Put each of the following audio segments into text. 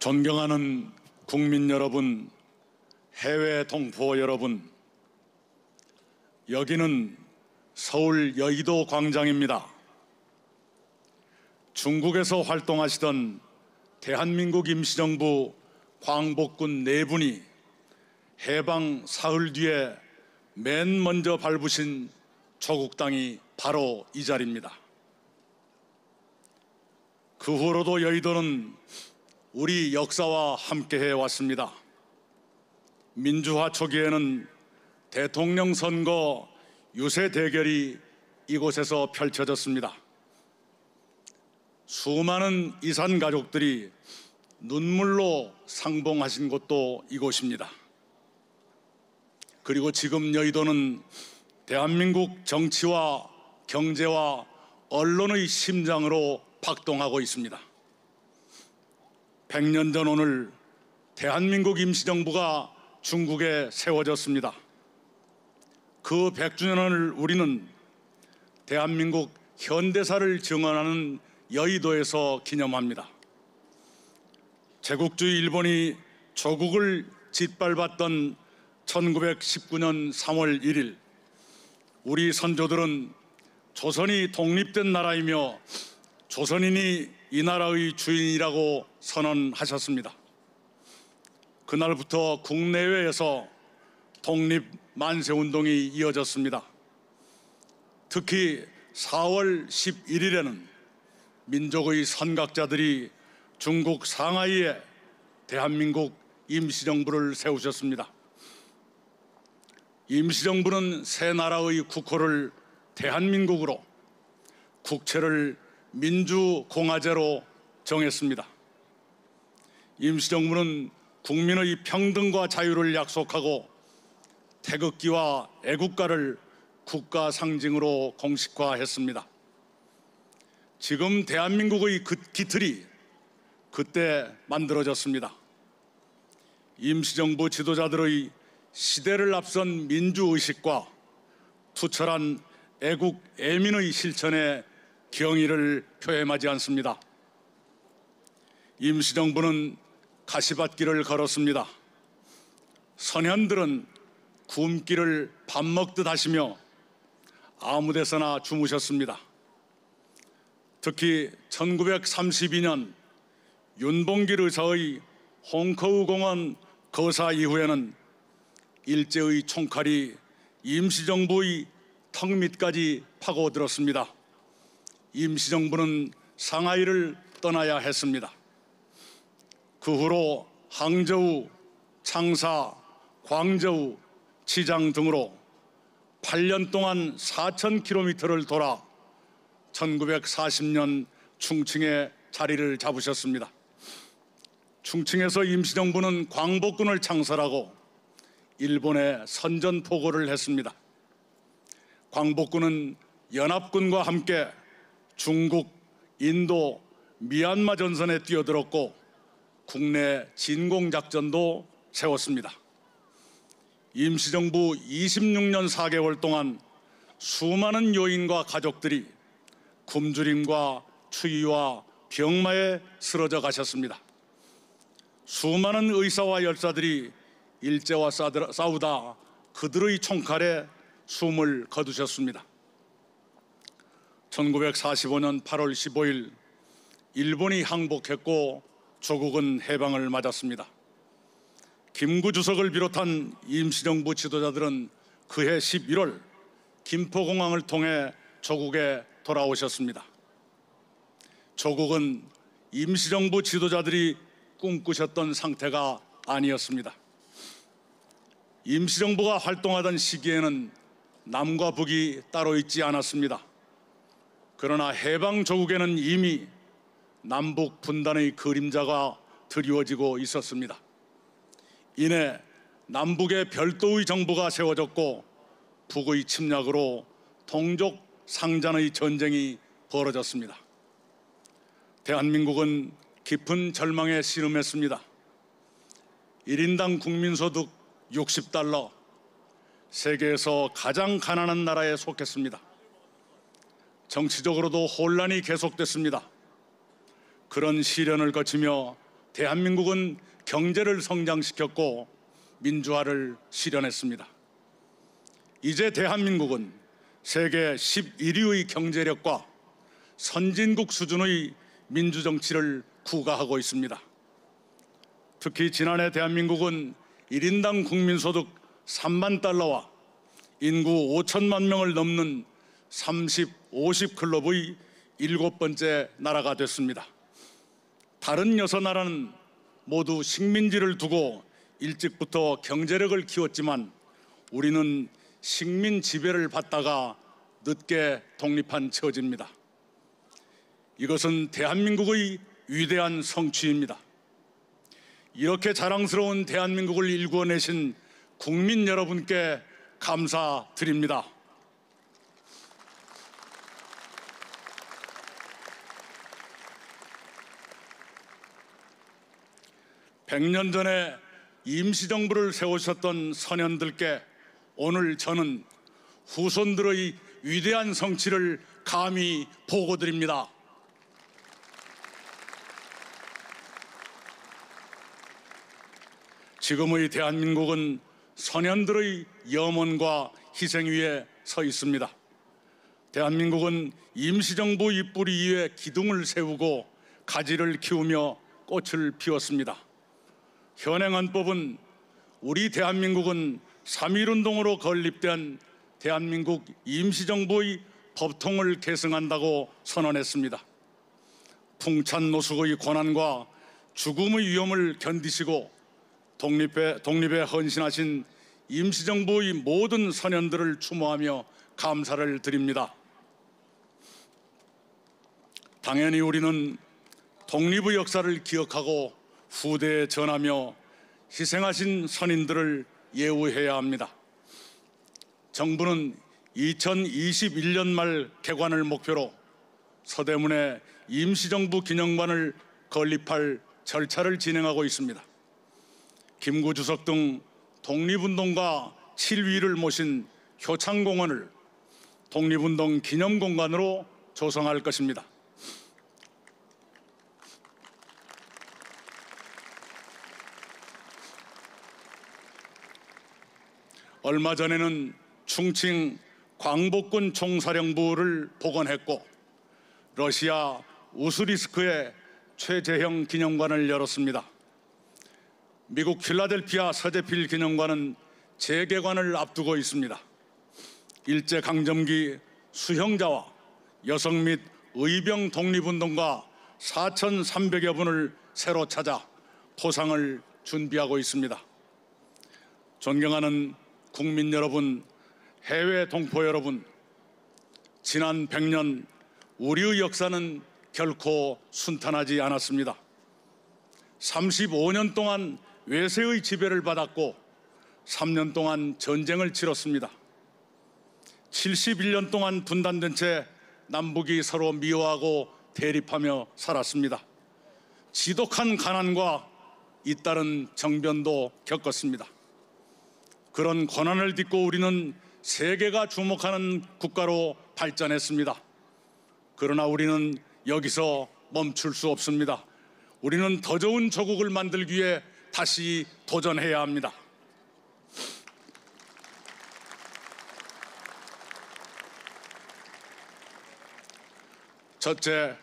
존경하는 국민 여러분, 해외 동포 여러분, 여기는 서울 여의도 광장입니다. 중국에서 활동하시던 대한민국 임시정부 광복군 4분이 해방 사흘 뒤에 맨 먼저 밟으신 조국 땅이 바로 이 자리입니다. 그 후로도 여의도는 우리 역사와 함께해 왔습니다. 민주화 초기에는 대통령 선거 유세 대결이 이곳에서 펼쳐졌습니다. 수많은 이산 가족들이 눈물로 상봉하신 곳도 이곳입니다. 그리고 지금 여의도는 대한민국 정치와 경제와 언론의 심장으로 박동하고 있습니다. 100년 전 오늘 대한민국 임시정부가 중국에 세워졌습니다. 그 100주년을 우리는 대한민국 현대사를 증언하는 여의도에서 기념합니다. 제국주의 일본이 조국을 짓밟았던 1919년 3월 1일, 우리 선조들은 조선이 독립된 나라이며 조선인이 이 나라의 주인이라고 선언하셨습니다. 그날부터 국내외에서 독립 만세운동이 이어졌습니다. 특히 4월 11일에는 민족의 선각자들이 중국 상하이에 대한민국 임시정부를 세우셨습니다. 임시정부는 새 나라의 국호를 대한민국으로, 국채를 민주공화제로 정했습니다. 임시정부는 국민의 평등과 자유를 약속하고 태극기와 애국가를 국가 상징으로 공식화했습니다. 지금 대한민국의 그 기틀이 그때 만들어졌습니다. 임시정부 지도자들의 시대를 앞선 민주의식과 투철한 애국 애민의 실천에 경의를 표해마지 않습니다. 임시정부는 가시밭길을 걸었습니다. 선현들은 굶기를 밥 먹듯 하시며 아무 데서나 주무셨습니다. 특히 1932년 윤봉길 의사의 홍커우 공원 거사 이후에는 일제의 총칼이 임시정부의 턱 밑까지 파고들었습니다. 임시정부는 상하이를 떠나야 했습니다. 그 후로 항저우, 창사, 광저우, 치장 등으로 8년 동안 4,000km를 돌아 1940년 충칭에 자리를 잡으셨습니다. 충칭에서 임시정부는 광복군을 창설하고 일본에 선전포고를 했습니다. 광복군은 연합군과 함께 중국, 인도, 미얀마 전선에 뛰어들었고 국내 진공작전도 세웠습니다. 임시정부 26년 4개월 동안 수많은 요인과 가족들이 굶주림과 추위와 병마에 쓰러져 가셨습니다. 수많은 의사와 열사들이 일제와 싸우다 그들의 총칼에 숨을 거두셨습니다. 1945년 8월 15일 일본이 항복했고 조국은 해방을 맞았습니다. 김구 주석을 비롯한 임시정부 지도자들은 그해 11월 김포공항을 통해 조국에 돌아오셨습니다. 조국은 임시정부 지도자들이 꿈꾸셨던 상태가 아니었습니다. 임시정부가 활동하던 시기에는 남과 북이 따로 있지 않았습니다. 그러나 해방 조국에는 이미 남북 분단의 그림자가 드리워지고 있었습니다. 이내 남북의 별도의 정부가 세워졌고 북의 침략으로 동족 상잔의 전쟁이 벌어졌습니다. 대한민국은 깊은 절망에 씨름했습니다. 1인당 국민소득 60달러, 세계에서 가장 가난한 나라에 속했습니다. 정치적으로도 혼란이 계속됐습니다. 그런 시련을 거치며 대한민국은 경제를 성장시켰고 민주화를 실현했습니다. 이제 대한민국은 세계 11위의 경제력과 선진국 수준의 민주정치를 구가하고 있습니다. 특히 지난해 대한민국은 1인당 국민소득 3만 달러와 인구 5천만 명을 넘는 30, 50 클럽의 7번째 나라가 됐습니다. 다른 6나라는 모두 식민지를 두고 일찍부터 경제력을 키웠지만 우리는 식민 지배를 받다가 늦게 독립한 처지입니다. 이것은 대한민국의 위대한 성취입니다. 이렇게 자랑스러운 대한민국을 일구어내신 국민 여러분께 감사드립니다. (100년) 전에 임시정부를 세우셨던 선현들께 오늘 저는 후손들의 위대한 성취를 감히 보고드립니다. 지금의 대한민국은 선현들의 염원과 희생 위에 서 있습니다. 대한민국은 임시정부의 뿌리 위에 기둥을 세우고 가지를 키우며 꽃을 피웠습니다. 현행헌법은 우리 대한민국은 3.1운동으로 건립된 대한민국 임시정부의 법통을 계승한다고 선언했습니다. 풍찬 노숙의 고난과 죽음의 위험을 견디시고 독립에 헌신하신 임시정부의 모든 선현들을 추모하며 감사를 드립니다. 당연히 우리는 독립의 역사를 기억하고 후대에 전하며 희생하신 선인들을 예우해야 합니다. 정부는 2021년 말 개관을 목표로 서대문에 임시정부 기념관을 건립할 절차를 진행하고 있습니다. 김구 주석 등 독립운동가 7위를 모신 효창공원을 독립운동 기념공간으로 조성할 것입니다. 얼마 전에는 충칭 광복군 총사령부를 복원했고 러시아 우스리스크에 최재형 기념관을 열었습니다. 미국 필라델피아 서재필 기념관은 재개관을 앞두고 있습니다. 일제강점기 수형자와 여성 및 의병 독립운동가 4,300여 분을 새로 찾아 포상을 준비하고 있습니다. 존경하는 국민 여러분, 해외 동포 여러분, 지난 100년 우리의 역사는 결코 순탄하지 않았습니다. 35년 동안 외세의 지배를 받았고 3년 동안 전쟁을 치렀습니다. 71년 동안 분단된 채 남북이 서로 미워하고 대립하며 살았습니다. 지독한 가난과 잇따른 정변도 겪었습니다. 그런 고난을 딛고 우리는 세계가 주목하는 국가로 발전했습니다. 그러나 우리는 여기서 멈출 수 없습니다. 우리는 더 좋은 조국을 만들기 위해 다시 도전해야 합니다. 첫째,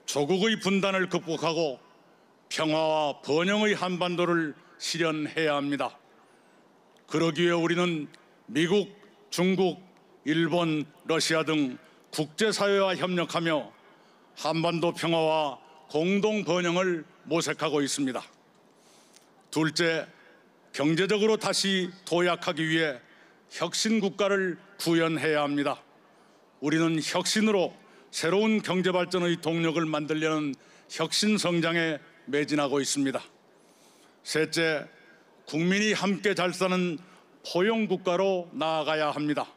조국의 분단을 극복하고 평화와 번영의 한반도를 실현해야 합니다. 그러기 위해 우리는 미국, 중국, 일본, 러시아 등 국제사회와 협력하며 한반도 평화와 공동 번영을 모색하고 있습니다. 둘째, 경제적으로 다시 도약하기 위해 혁신 국가를 구현해야 합니다. 우리는 혁신으로 새로운 경제 발전의 동력을 만들려는 혁신 성장에 매진하고 있습니다. 셋째, 국민이 함께 잘 사는 포용 국가로 나아가야 합니다.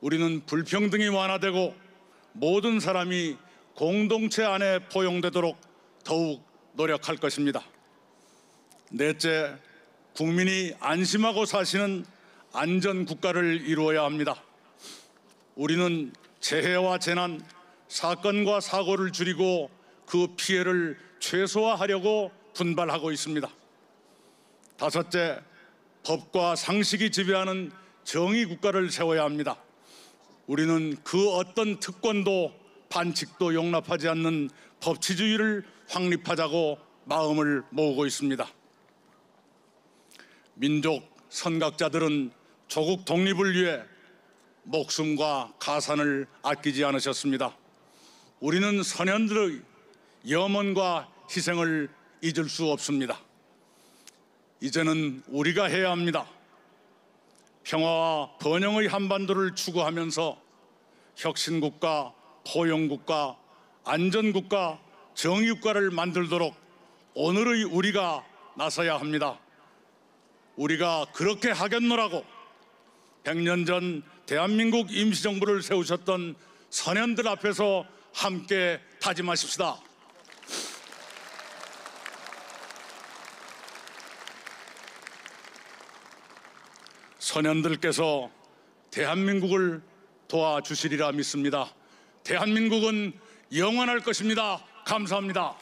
우리는 불평등이 완화되고 모든 사람이 공동체 안에 포용되도록 더욱 노력할 것입니다. 넷째, 국민이 안심하고 사시는 안전 국가를 이루어야 합니다. 우리는 재해와 재난, 사건과 사고를 줄이고 그 피해를 최소화하려고 군발하고 있습니다. 다섯째, 법과 상식이 지배하는 정의 국가를 세워야 합니다. 우리는 그 어떤 특권도 반칙도 용납하지 않는 법치주의를 확립하자고 마음을 모으고 있습니다. 민족 선각자들은 조국 독립을 위해 목숨과 가산을 아끼지 않으셨습니다. 우리는 선현들의 염원과 희생을 잊을 수 없습니다. 이제는 우리가 해야 합니다. 평화와 번영의 한반도를 추구하면서 혁신국가, 포용국가, 안전국가, 정의국가를 만들도록 오늘의 우리가 나서야 합니다. 우리가 그렇게 하겠노라고 100년 전 대한민국 임시정부를 세우셨던 선현들 앞에서 함께 다짐하십시다. 선현들께서 대한민국을 도와주시리라 믿습니다. 대한민국은 영원할 것입니다. 감사합니다.